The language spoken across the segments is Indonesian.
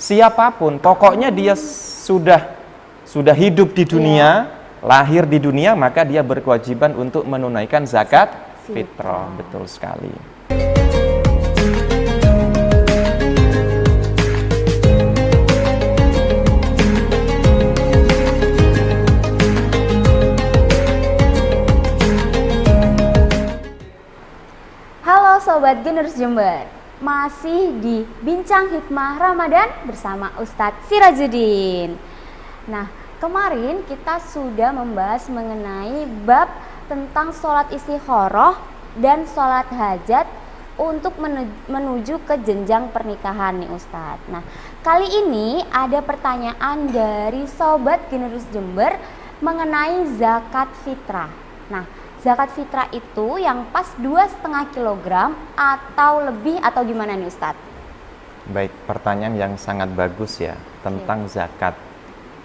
siapapun, pokoknya dia sudah hidup di dunia, lahir di dunia, maka dia berkewajiban untuk menunaikan zakat fitrah. Betul sekali. Halo Sobat Generus Jember, masih di Bincang Hikmah Ramadan bersama Ustadz Sirajuddin. Nah, kemarin kita sudah membahas mengenai bab tentang sholat istikharah dan sholat hajat untuk menuju ke jenjang pernikahan nih Ustadz. Nah, kali ini ada pertanyaan dari Sobat Generus Jember mengenai zakat fitrah. Nah, zakat fitrah itu yang pas 2,5 kg atau lebih atau gimana nih Ustadz? Baik, pertanyaan yang sangat bagus ya tentang zakat,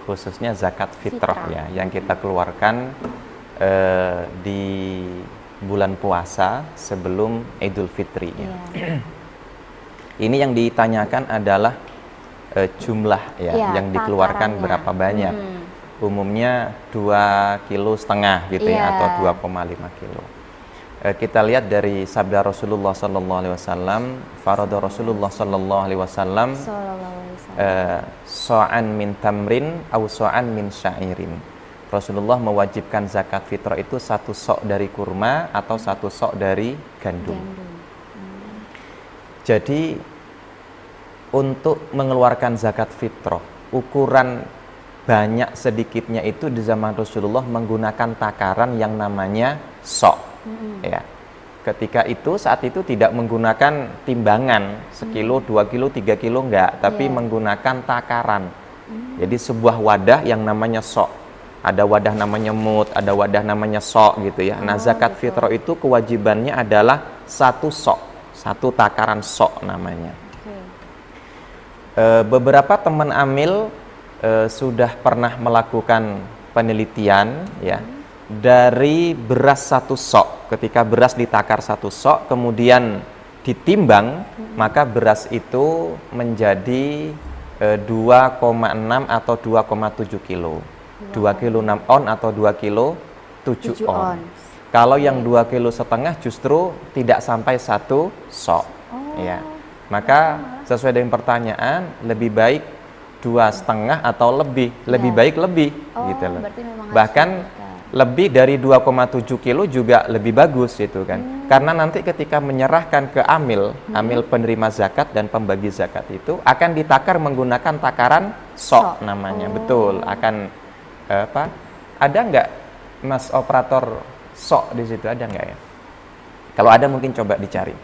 khususnya zakat fitrah ya yang kita keluarkan di bulan puasa sebelum Idul Fitri ya. Ini yang ditanyakan adalah jumlah ya yang dikeluarkan berapa banyak. Umumnya 2,5 kilo gitu ya, atau 2,5 kilo. Kita lihat dari sabda Rasulullah sallallahu alaihi wasallam, farada Rasulullah sallallahu alaihi wasallam so'an min tamrin aw so'an min sya'irin. Rasulullah mewajibkan zakat fitrah itu 1 sok dari kurma atau 1 sok dari gandum. Jadi untuk mengeluarkan zakat fitrah, ukuran banyak sedikitnya itu di zaman Rasulullah menggunakan takaran yang namanya sok. Ya. Ketika itu, saat itu tidak menggunakan timbangan sekilo, 2 kilo, 3 kilo enggak, tapi menggunakan takaran. Jadi sebuah wadah yang namanya sok. Ada wadah namanya mud, ada wadah namanya sok gitu ya. Nah, zakat fitrah itu kewajibannya adalah 1 sok, 1 takaran sok namanya. Beberapa teman amil sudah pernah melakukan penelitian ya dari beras 1 sok. Ketika beras ditakar 1 sok kemudian ditimbang, maka beras itu menjadi 2,6 atau 2,7 kilo. 2 kilo 6 on atau 2 kilo 7 on. Kalau yang 2,5 kilo justru tidak sampai 1 sok ya. Maka sesuai dengan pertanyaan, lebih baik 2,5 atau lebih baik lebih gitu loh. Bahkan lebih dari 2,7 kilo juga lebih bagus gitu kan. Karena nanti ketika menyerahkan ke amil penerima zakat dan pembagi zakat itu akan ditakar menggunakan takaran sok namanya. Betul, akan ada nggak Mas operator sok di situ, ada nggak ya? Kalau ada mungkin coba dicari.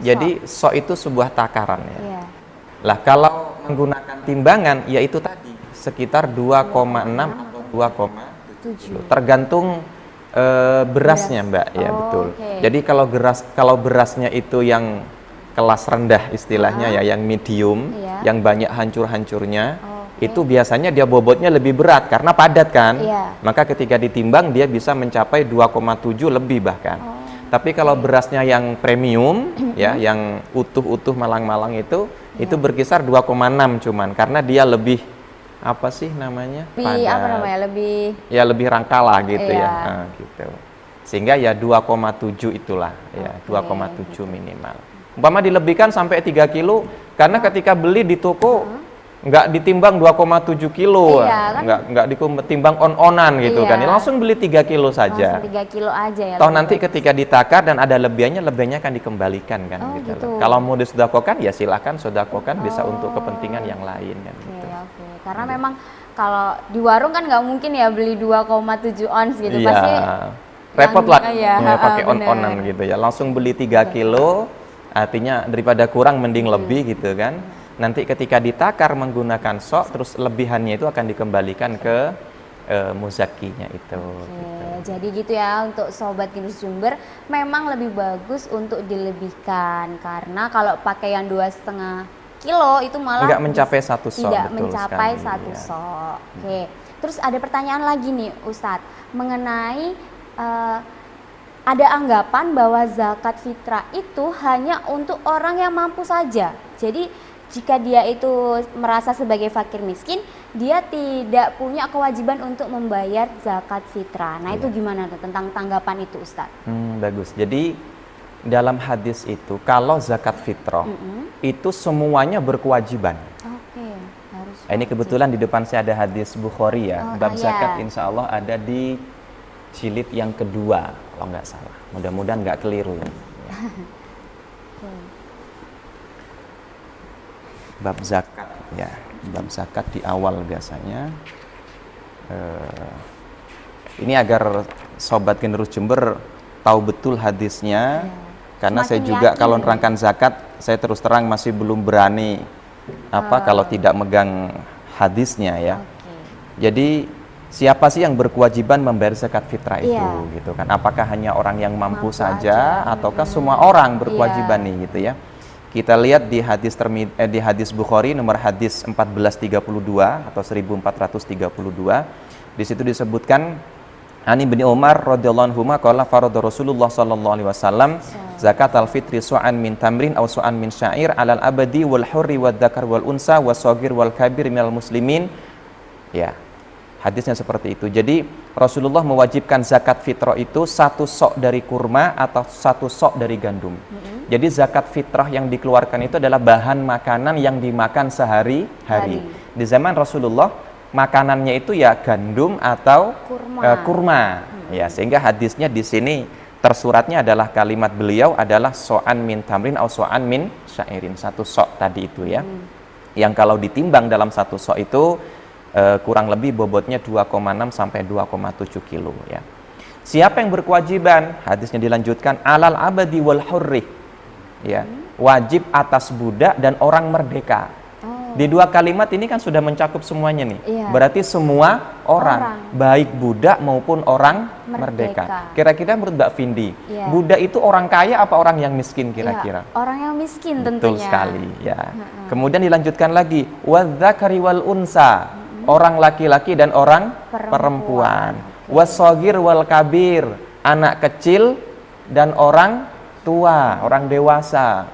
Jadi sok itu sebuah takaran ya. Lah kalau menggunakan timbangan yaitu tadi sekitar 2,6 atau 2,7 tergantung berasnya Mbak ya. Betul. Jadi kalau berasnya itu yang kelas rendah istilahnya ya, yang medium, yang banyak hancur-hancurnya, itu biasanya dia bobotnya lebih berat karena padat kan. Maka ketika ditimbang dia bisa mencapai 2,7 lebih bahkan. Tapi kalau berasnya yang premium ya, yang utuh-utuh malang-malang itu berkisar 2,6 cuman karena dia lebih lebih rangka lah gitu ya. Nah, gitu. Sehingga ya 2,7 itulah ya, 2,7 minimal. Umpama dilebihkan sampai 3 kilo karena ketika beli di toko nggak ditimbang 2,7 kilo, nggak ditimbang on-onan gitu kan, langsung beli 3 kilo saja. Langsung 3 kilo aja ya. Toh nanti ketika ditakar dan ada lebihannya akan dikembalikan kan gitu. Kalau mau disedekahkan ya silahkan sedekahkan, bisa untuk kepentingan yang lain kan gitu. Karena memang kalau di warung kan nggak mungkin ya beli 2,7 ons gitu, pasti repot lah pakai on-onan gitu ya. Langsung beli 3 kilo, artinya daripada kurang mending lebih gitu kan. Nanti ketika ditakar menggunakan sok, terus lebihannya itu akan dikembalikan ke muzakinya itu. Gitu. Jadi gitu ya untuk Sobat Generus Jember, memang lebih bagus untuk dilebihkan karena kalau pakai yang 2,5 kilo itu malah nggak mencapai 1 sok. Tidak mencapai 1 sok. Terus ada pertanyaan lagi nih Ustadz mengenai ada anggapan bahwa zakat fitrah itu hanya untuk orang yang mampu saja. Jadi jika dia itu merasa sebagai fakir miskin, dia tidak punya kewajiban untuk membayar zakat fitrah. Nah, itu gimana tuh tentang tanggapan itu, Ustadz? Bagus. Jadi dalam hadis itu kalau zakat fitrah itu semuanya berkewajiban. Oke, harus. Ini kebetulan di depan saya ada hadis Bukhari ya. Bab zakat insya Allah ada di jilid yang kedua kalau nggak salah. Mudah-mudahan nggak keliru ya. Bab zakat ya, bab zakat di awal biasanya. Ini agar sobat Generus Jember tahu betul hadisnya, karena saya juga kalau nerangkan zakat, saya terus terang masih belum berani kalau tidak megang hadisnya ya. Jadi siapa sih yang berkewajiban membayar zakat fitrah itu, gitu kan? Apakah hanya orang yang mampu saja, ataukah semua orang berkewajiban nih, gitu ya? Kita lihat di hadis Bukhari nomor hadis 1432 atau 1432. Di situ disebutkan Ani bin Umar radhiyallahu anhu qala farada Rasulullah sallallahu alaihi wasallam zakat al-fitri su'an min tamrin aw su'an min syair 'alal abadi wal hurri wad dzakar wal unsa was-shaghir wal kabir minal muslimin. Ya. Hadisnya seperti itu. Jadi Rasulullah mewajibkan zakat fitrah itu 1 sok dari kurma atau 1 sok dari gandum. Jadi zakat fitrah yang dikeluarkan itu adalah bahan makanan yang dimakan sehari-hari. Di zaman Rasulullah makanannya itu ya gandum atau kurma. Ya, sehingga hadisnya di sini tersuratnya adalah kalimat beliau adalah so'an min tamrin atau so'an min syairin. 1 sok tadi itu ya. Yang kalau ditimbang dalam 1 sok itu kurang lebih bobotnya 2,6 sampai 2,7 kilo ya. Siapa yang berkewajiban? Hadisnya dilanjutkan alal abadi wal hurri. Ya, wajib atas budak dan orang merdeka. Di 2 kalimat ini kan sudah mencakup semuanya nih. Berarti semua orang, baik budak maupun orang merdeka. Kira-kira menurut Mbak Vindi, budak itu orang kaya apa orang yang miskin kira-kira? Orang yang miskin tentunya. Betul sekali ya. Kemudian dilanjutkan lagi wadzakari wal unsa. Orang laki-laki dan orang perempuan. Was-shaghir wal kabir, anak kecil dan orang tua, orang dewasa.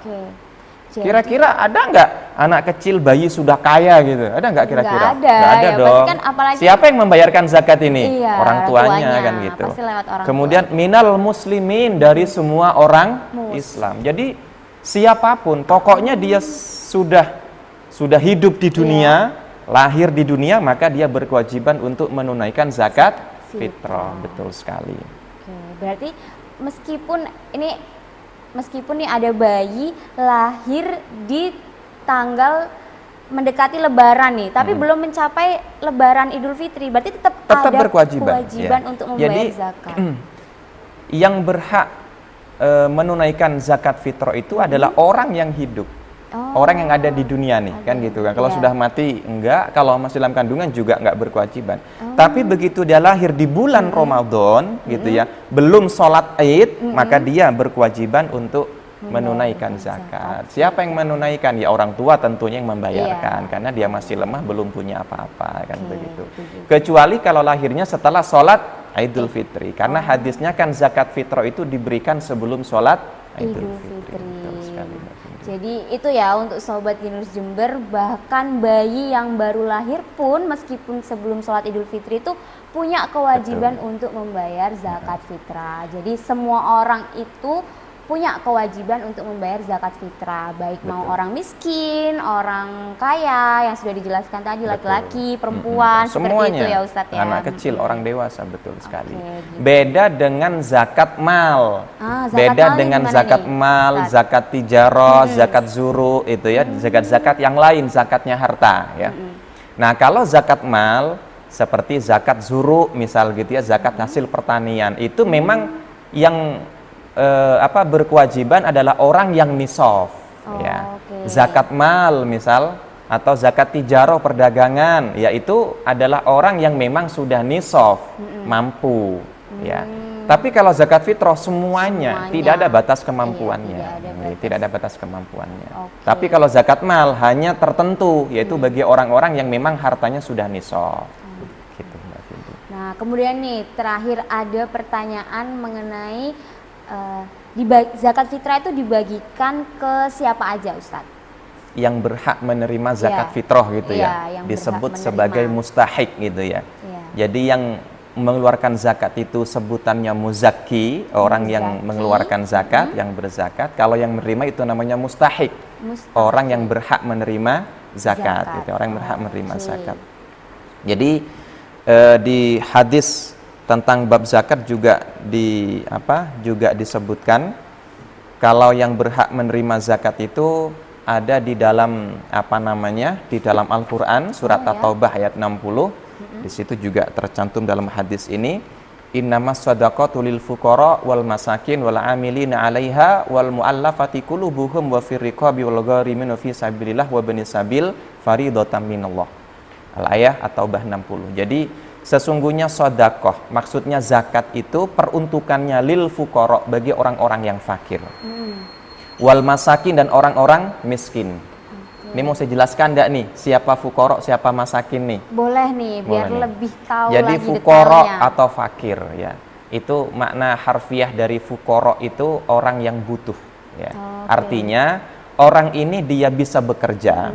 Kira-kira ada nggak anak kecil bayi sudah kaya gitu? Ada nggak kira-kira? Nggak ada dong. Kan apalagi siapa yang membayarkan zakat ini? Orang tuanya kan gitu. Pasti lewat orang kemudian tua. Minal muslimin, dari semua orang Islam. Jadi siapapun, pokoknya dia sudah hidup di dunia, lahir di dunia, maka dia berkewajiban untuk menunaikan zakat fitrah. Betul sekali. Berarti meskipun nih ada bayi lahir di tanggal mendekati Lebaran nih, tapi belum mencapai Lebaran Idul Fitri, berarti tetap ada kewajiban untuk membayar zakat. Yang berhak menunaikan zakat fitrah itu adalah orang yang hidup. Orang yang ada di dunia nih, kan gitu kan. Kalau sudah mati enggak, kalau masih dalam kandungan juga enggak berkewajiban. Tapi begitu dia lahir di bulan Ramadan gitu ya, belum sholat Id, maka dia berkewajiban untuk menunaikan zakat. Siapa yang menunaikan? Ya orang tua tentunya yang membayarkan, karena dia masih lemah, belum punya apa-apa, kan begitu. Kecuali kalau lahirnya setelah sholat Idul Fitri, karena hadisnya kan zakat fitrah itu diberikan sebelum sholat Idul Fitri. Jadi itu ya untuk sobat Generus Jember, bahkan bayi yang baru lahir pun meskipun sebelum sholat Idul Fitri itu punya kewajiban untuk membayar zakat fitrah. Jadi semua orang itu punya kewajiban untuk membayar zakat fitrah, baik mau orang miskin, orang kaya yang sudah dijelaskan tadi, laki-laki, perempuan, seperti itu ya Ustadz ya. Anak kecil, orang dewasa, betul sekali. Gitu. Beda dengan zakat mal. Beda dengan zakat mal, zakat tijarah, zakat zuru itu ya, zakat-zakat yang lain, zakatnya harta ya. Nah, kalau zakat mal seperti zakat zuru misal gitu ya, zakat hasil pertanian, itu memang yang berkewajiban adalah orang yang nisab ya. Zakat mal misal atau zakat tijarah perdagangan, yaitu adalah orang yang memang sudah nisab, mampu ya. Tapi kalau zakat fitrah semuanya tidak ada batas kemampuannya. Tidak ada batas kemampuannya. Tapi kalau zakat mal hanya tertentu, yaitu bagi orang-orang yang memang hartanya sudah nisab. Gitu, Mbak Vindi. Nah, kemudian nih terakhir ada pertanyaan mengenai zakat fitrah itu dibagikan ke siapa aja, Ustadz? yang berhak menerima zakat Iya. fitrah gitu Iya, ya. yang Disebut berhak sebagai menerima. mustahik gitu ya. Iya. Jadi yang mengeluarkan zakat itu sebutannya muzaki, orang yang Muzaki. mengeluarkan zakat, yang berzakat. Kalau yang menerima itu namanya mustahik, Mustahik. orang yang berhak menerima zakat, Zakat. gitu. Orang yang berhak menerima Oke. zakat. Jadi di hadis tentang bab zakat juga juga disebutkan kalau yang berhak menerima zakat itu ada di dalam di dalam Al-Qur'an surat ya. At-Taubah ayat 60. Di situ juga tercantum dalam hadis ini, innamas shadaqatu lil fuqara wal masakin wal amilina 'alaiha wal mu'allafati qulubuhum wa fir riqabi wal gharimin fi sabilillah wa bani sabil faridatan minallah. Al-ayah At-Taubah 60. Jadi sesungguhnya sedekah, maksudnya zakat itu peruntukannya lil fuqara, bagi orang-orang yang fakir. Wal masakin, dan orang-orang miskin. Ini mau saya jelaskan enggak nih, siapa fuqara, siapa masakin nih? Boleh nih, biar Boleh nih. lebih tahu Jadi lagi fuqara detailnya. atau fakir ya. Itu makna harfiah dari fuqara itu orang yang butuh ya. Oke. Artinya orang ini dia bisa bekerja,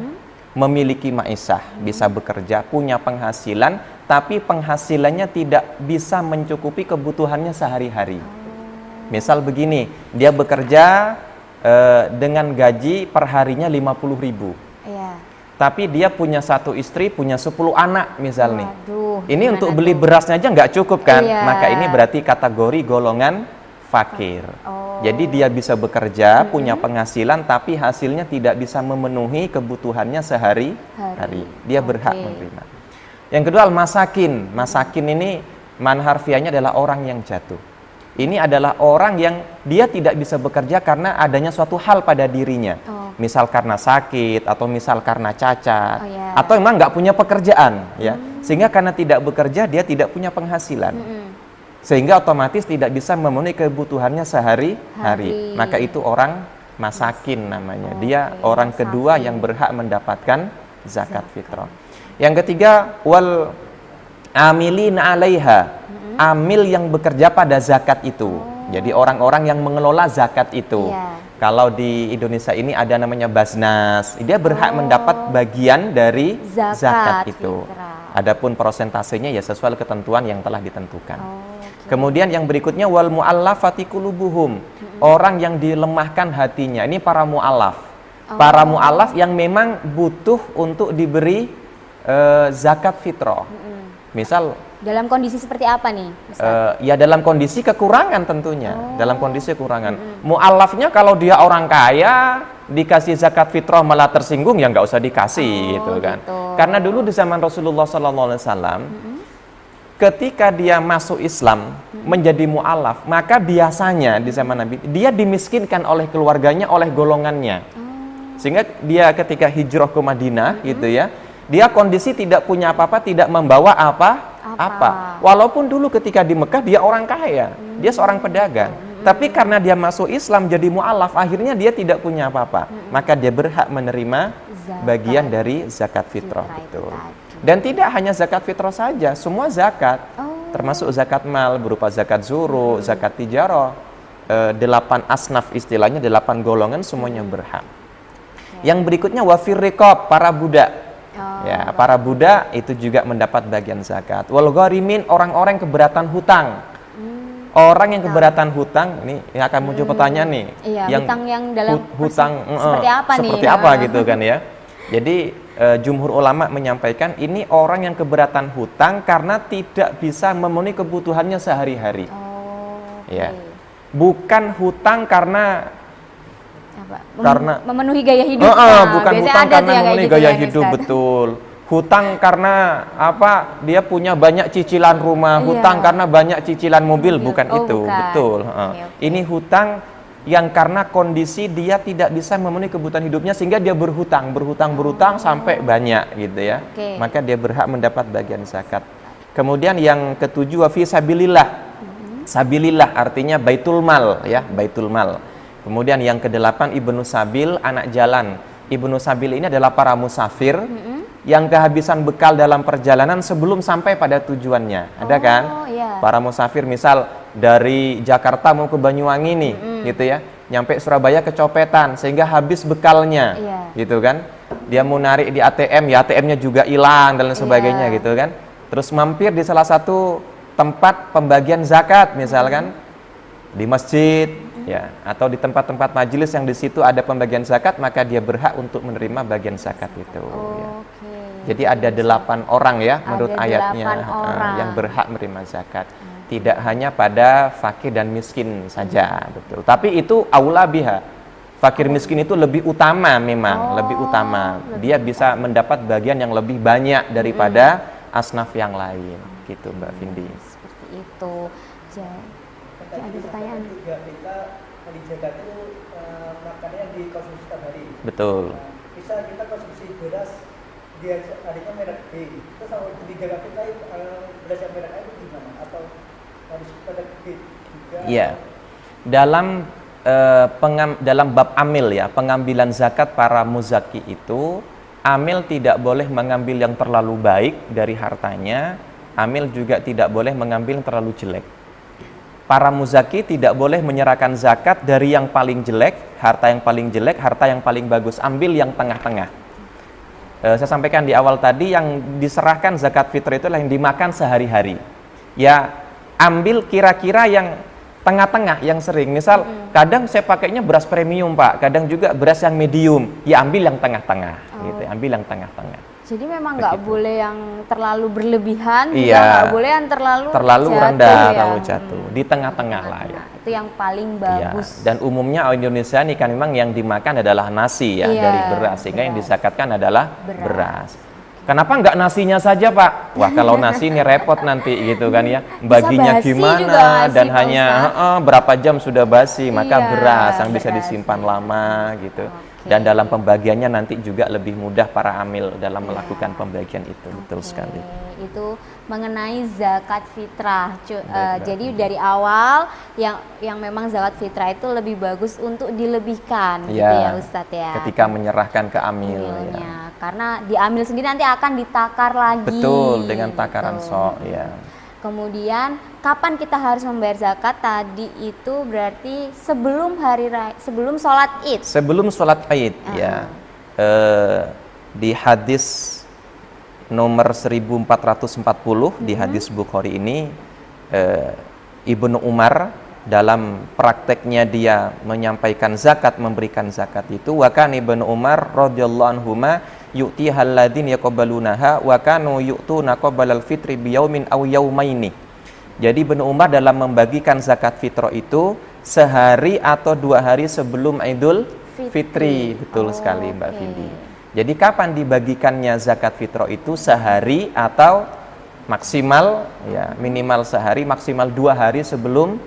memiliki maisah, bisa bekerja, punya penghasilan, tapi penghasilannya tidak bisa mencukupi kebutuhannya sehari-hari. Misal begini, dia bekerja dengan gaji per harinya 50.000. Iya. Tapi dia punya 1 istri, punya 10 anak misal nih. Waduh, Ini gimana untuk beli tuh? berasnya aja nggak cukup kan? Iya. Maka ini berarti kategori golongan fakir. Oh. Jadi dia bisa bekerja, punya penghasilan, tapi hasilnya tidak bisa memenuhi kebutuhannya sehari-hari. Dia berhak Oke. menerima. Yang kedua, al-masakin. Masakin ini man harfiahnya adalah orang yang jatuh. Ini adalah orang yang dia tidak bisa bekerja karena adanya suatu hal pada dirinya. Oh. Misal karena sakit, atau misal karena cacat, Oh, ya. atau memang nggak punya pekerjaan, ya. Sehingga karena tidak bekerja, dia tidak punya penghasilan. Sehingga otomatis tidak bisa memenuhi kebutuhannya sehari-hari. Maka itu orang masakin namanya. Dia Oke, orang kedua masakin. yang berhak mendapatkan zakat fitrah. Yang ketiga, wal amilin 'alaiha. Amil yang bekerja pada zakat itu. Jadi orang-orang yang mengelola zakat itu. Iya. Kalau di Indonesia ini ada namanya Basnas. Dia berhak mendapat bagian dari zakat itu. fitrah. Adapun prosentasenya ya sesuai ketentuan yang telah ditentukan. Oke. Kemudian yang berikutnya wal mu'allafati qulubuhum. Orang yang dilemahkan hatinya. Ini para mu'allaf. Para mu'allaf yang memang butuh untuk diberi zakat fitrah. Misal Dalam kondisi seperti apa nih, Ustaz? ya dalam kondisi kekurangan tentunya, dalam kondisi kekurangan. Mu'allafnya kalau dia orang kaya dikasih zakat fitrah malah tersinggung, ya nggak usah dikasih gitu kan. gitu. Karena dulu di zaman Rasulullah SAW, ketika dia masuk Islam menjadi mu'allaf, maka biasanya di zaman Nabi dia dimiskinkan oleh keluarganya, oleh golongannya. Sehingga dia ketika hijrah ke Madinah gitu ya, dia kondisi tidak punya apa-apa, tidak membawa apa-apa. Walaupun dulu ketika di Mekah dia orang kaya, dia seorang pedagang. Tapi karena dia masuk Islam jadi mu'alaf, akhirnya dia tidak punya apa-apa. Maka dia berhak menerima bagian dari zakat fitrah. Betul. Dan tidak hanya zakat fitrah saja, semua zakat. Termasuk zakat mal berupa zakat zuru, zakat tijarah. 8 asnaf istilahnya, 8 golongan semuanya berhak. Yang berikutnya wafir riqab, para budak. Ya, para budak itu juga mendapat bagian zakat. Wal gharimin, orang-orang keberatan hutang. Orang yang keberatan hutang, ini yang akan muncul pertanyaan nih. Iya, hutang yang dalam hutang seperti apa nih? Seperti apa gitu kan ya. Jadi jumhur ulama menyampaikan ini orang yang keberatan hutang karena tidak bisa memenuhi kebutuhannya sehari-hari. Ya. Bukan hutang karena memenuhi gaya hidup. Bukan hutang karena memenuhi gaya hidup, betul. Hutang karena apa? Dia punya banyak cicilan rumah, hutang karena banyak cicilan mobil, bukan itu, betul. Ini hutang yang karena kondisi dia tidak bisa memenuhi kebutuhan hidupnya sehingga dia berhutang sampai banyak gitu ya. Maka dia berhak mendapat bagian zakat. Kemudian yang ketujuh wa fi sabilillah. Sabilillah artinya baitul mal ya, baitul mal. Kemudian yang kedelapan ibnu sabil, anak jalan. Ibnu sabil ini adalah para musafir yang kehabisan bekal dalam perjalanan sebelum sampai pada tujuannya. Ada kan? Iya. Para musafir misal dari Jakarta mau ke Banyuwangi nih, gitu ya. Nyampe Surabaya kecopetan sehingga habis bekalnya. Iya. gitu kan. Dia mau narik di ATM, ya ATM-nya juga hilang dan lain sebagainya gitu kan. Terus mampir di salah satu tempat pembagian zakat misalkan di masjid ya, atau di tempat-tempat majelis yang di situ ada pembagian zakat, maka dia berhak untuk menerima bagian zakat itu. Ya. Jadi ada 8 orang ya menurut ayatnya yang berhak menerima zakat. Tidak hanya pada fakir dan miskin saja, betul. Tapi itu aula biha. Fakir miskin itu lebih utama memang, lebih utama. Dia bisa mendapat bagian yang lebih banyak daripada asnaf yang lain, gitu Mbak Vindi. Seperti itu. Jadi ada pertanyaan. Juga kita di zakat itu makannya yang dikonsumsi setiap hari. Betul. Bisa kita konsumsi beras dia adanya merek B. Terus kalau di zakat kita beras yang merek A itu gimana? Atau harus pada B juga? Iya. Dalam bab amil ya, pengambilan zakat para muzaki itu, amil tidak boleh mengambil yang terlalu baik dari hartanya, amil juga tidak boleh mengambil yang terlalu jelek. Para muzaki tidak boleh menyerahkan zakat dari yang paling jelek, harta yang paling jelek, harta yang paling bagus, ambil yang tengah-tengah. Saya sampaikan di awal tadi, yang diserahkan zakat fitrah itu adalah yang dimakan sehari-hari. Ya, ambil kira-kira yang tengah-tengah, yang sering. Misal, kadang saya pakainya beras premium Pak, kadang juga beras yang medium. Ya ambil yang tengah-tengah, gitu. Ambil yang tengah-tengah. Jadi memang nggak boleh yang terlalu berlebihan, iya, juga nggak boleh yang terlalu jatuh, rendah, ya. terlalu jatuh. Di tengah-tengah lah ya. Itu yang paling bagus. Ya. Dan umumnya orang Indonesia ini kan memang yang dimakan adalah nasi ya, dari beras. Sehingga yang disakatkan adalah beras. Kenapa nggak nasinya saja Pak? Wah kalau nasi ini repot nanti gitu kan ya. Baginya gimana dan hanya berapa jam sudah basi. Maka beras yang bisa disimpan lama gitu. Dan dalam pembagiannya nanti juga lebih mudah para amil dalam melakukan pembagian itu. Betul sekali. Itu mengenai zakat fitrah. Jadi dari awal yang memang zakat fitrah itu lebih bagus untuk dilebihkan gitu ya Ustadz ya. Ketika menyerahkan ke amil ya. Karena di amil sendiri nanti akan ditakar lagi. Betul, dengan takaran sok ya. Kemudian kapan kita harus membayar zakat? Tadi itu berarti sebelum hari raya, sebelum sholat Id. Sebelum sholat Id ya. Di hadis nomor 1440 di hadis Bukhari ini, Ibnu Umar dalam prakteknya dia menyampaikan zakat, memberikan zakat itu, wa kana Ibnu Umar radhiyallahu anhuma yu'tihal ladzina yaqbalunaha wa kanu yu'tuna qablal fitri biyaumin aw yaumaini. Jadi Ibnu Umar dalam membagikan zakat fitrah itu sehari atau 2 hari sebelum Idul Fitri. Betul sekali Mbak Vindi. Jadi kapan dibagikannya zakat fitrah itu? Sehari atau maksimal ya, minimal sehari, maksimal 2 hari sebelum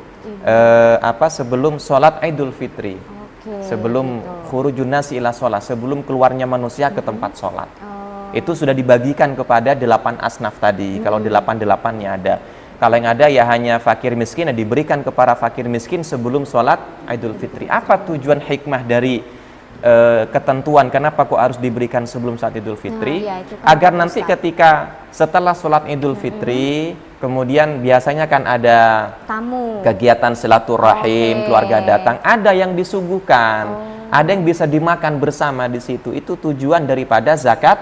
sebelum sholat Idul Fitri. Sebelum khurujun nasi ila sholat, sebelum keluarnya manusia ke tempat sholat. Itu sudah dibagikan kepada 8 asnaf tadi. Kalau 8-8-nya ada. Kalau yang ada ya hanya fakir miskin, diberikan kepada fakir miskin sebelum sholat Idul Fitri. Apa tujuan hikmah dari ketentuan kenapa kok harus diberikan sebelum saat Idul Fitri? Agar nanti ketika setelah sholat Idul Fitri, kemudian biasanya kan ada tamu, kegiatan silaturahim, keluarga datang, ada yang disuguhkan, ada yang bisa dimakan bersama di situ. Itu tujuan daripada zakat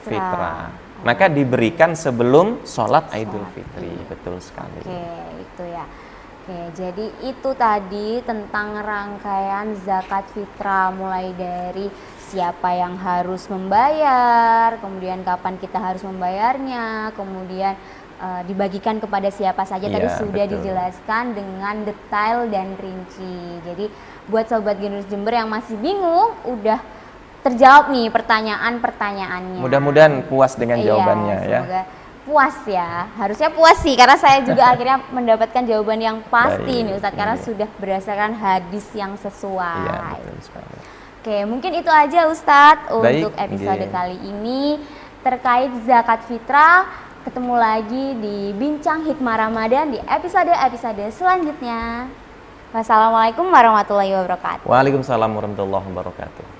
fitrah. Maka diberikan sebelum sholat Idul Fitri. Betul sekali. Itu ya. Jadi itu tadi tentang rangkaian zakat fitrah, mulai dari siapa yang harus membayar, kemudian kapan kita harus membayarnya, kemudian dibagikan kepada siapa saja. Tadi sudah dijelaskan dengan detail dan rinci. Jadi buat sobat Generus Jember yang masih bingung, udah terjawab nih pertanyaan-pertanyaannya. Mudah-mudahan puas dengan jawabannya ya. Semoga puas ya, harusnya puas sih, karena saya juga akhirnya mendapatkan jawaban yang pasti nih Ustadz, karena sudah berdasarkan hadis yang sesuai. Iya, betul sekali. Oke, mungkin itu aja Ustadz untuk episode kali ini terkait zakat fitrah. Ketemu lagi di Bincang Hikmah Ramadan di episode selanjutnya. Wassalamualaikum warahmatullahi wabarakatuh. Waalaikumsalam warahmatullahi wabarakatuh.